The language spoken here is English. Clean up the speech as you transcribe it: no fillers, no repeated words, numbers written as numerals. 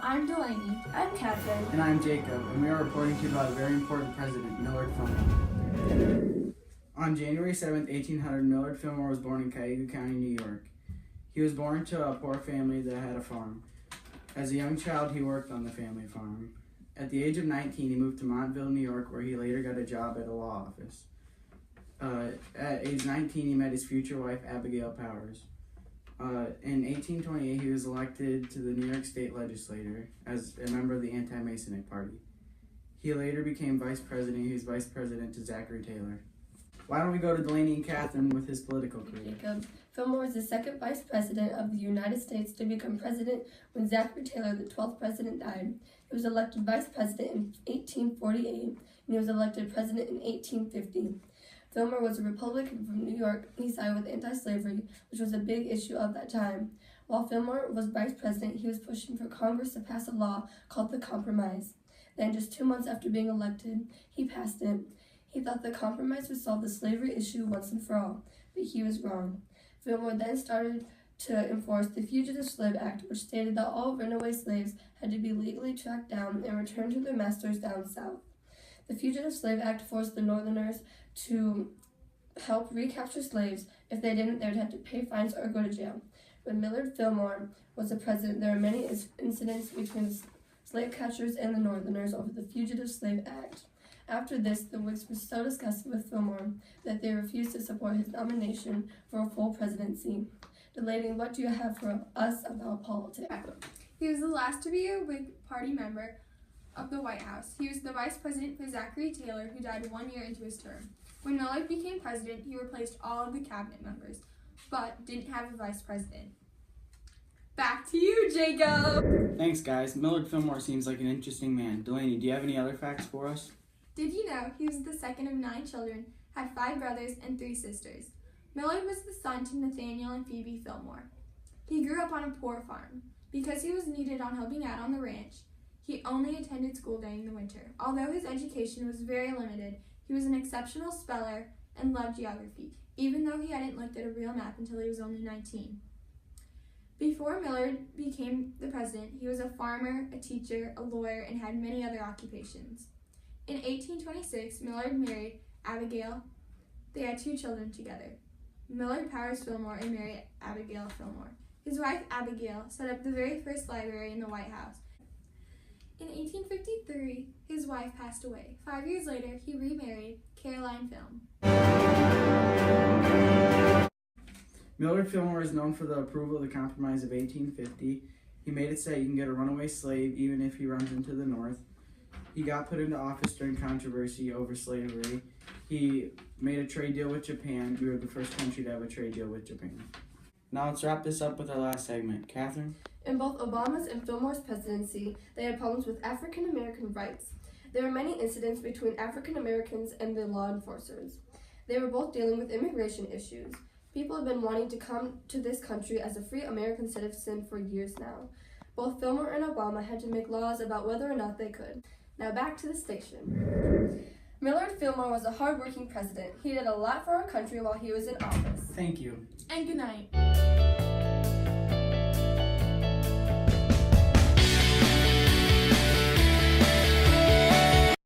I'm Delaney. I'm Catherine. And I'm Jacob, and we are reporting to you about a very important president, Millard Fillmore. On January 7, 1800, Millard Fillmore was born in Cayuga County, New York. He was born to a poor family that had a farm. As a young child, he worked on the family farm. At the age of 19, he moved to Montville, New York, where he later got a job at a law office. At age 19, he met his future wife, Abigail Powers. In 1828, he was elected to the New York State Legislature as a member of the Anti-Masonic Party. He later became vice president. He was vice president to Zachary Taylor. Why don't we go to Delaney and Catherine with his political career? Jacob. Fillmore was the second vice president of the United States to become president when Zachary Taylor, the 12th president, died. He was elected vice president in 1848, and he was elected president in 1850. Fillmore was a Republican from New York. He sided with anti-slavery, which was a big issue of that time. While Fillmore was vice president, he was pushing for Congress to pass a law called the Compromise. Then, just 2 months after being elected, he passed it. He thought the compromise would solve the slavery issue once and for all, but he was wrong. Fillmore then started to enforce the Fugitive Slave Act, which stated that all runaway slaves had to be legally tracked down and returned to their masters down south. The Fugitive Slave Act forced the Northerners to help recapture slaves. If they didn't, they would have to pay fines or go to jail. When Millard Fillmore was the president, there were many incidents between slave catchers and the Northerners over the Fugitive Slave Act. After this, the Whigs were so disgusted with Fillmore that they refused to support his nomination for a full presidency. Delaney, what do you have for us about politics? He was the last to be a Whig Party member of the White House. He was the vice president for Zachary Taylor, who died 1 year into his term. When Millard became president, he replaced all of the cabinet members, but didn't have a vice president. Back to you, Jacob! Thanks, guys. Millard Fillmore seems like an interesting man. Delaney, do you have any other facts for us? Did you know he was the second of 9 children, had 5 brothers and 3 sisters? Millard was the son to Nathaniel and Phoebe Fillmore. He grew up on a poor farm. Because he was needed on helping out on the ranch, he only attended school during the winter. Although his education was very limited, he was an exceptional speller and loved geography, even though he hadn't looked at a real map until he was only 19. Before Millard became the president, he was a farmer, a teacher, a lawyer, and had many other occupations. In 1826, Millard married Abigail. They had 2 children together, Millard Powers Fillmore and Mary Abigail Fillmore. His wife, Abigail, set up the very first library in the White House. In 1853, his wife passed away. 5 years later, he remarried Caroline Film. Millard Fillmore is known for the approval of the Compromise of 1850. He made it so you can get a runaway slave even if he runs into the North. He got put into office during controversy over slavery. He made a trade deal with Japan. We were the first country to have a trade deal with Japan. Now let's wrap this up with our last segment. Catherine? In both Obama's and Fillmore's presidency, they had problems with African American rights. There were many incidents between African Americans and the law enforcers. They were both dealing with immigration issues. People have been wanting to come to this country as a free American citizen for years now. Both Fillmore and Obama had to make laws about whether or not they could. Now back to the station. Millard Fillmore was a hard-working president. He did a lot for our country while he was in office. Thank you. And good night.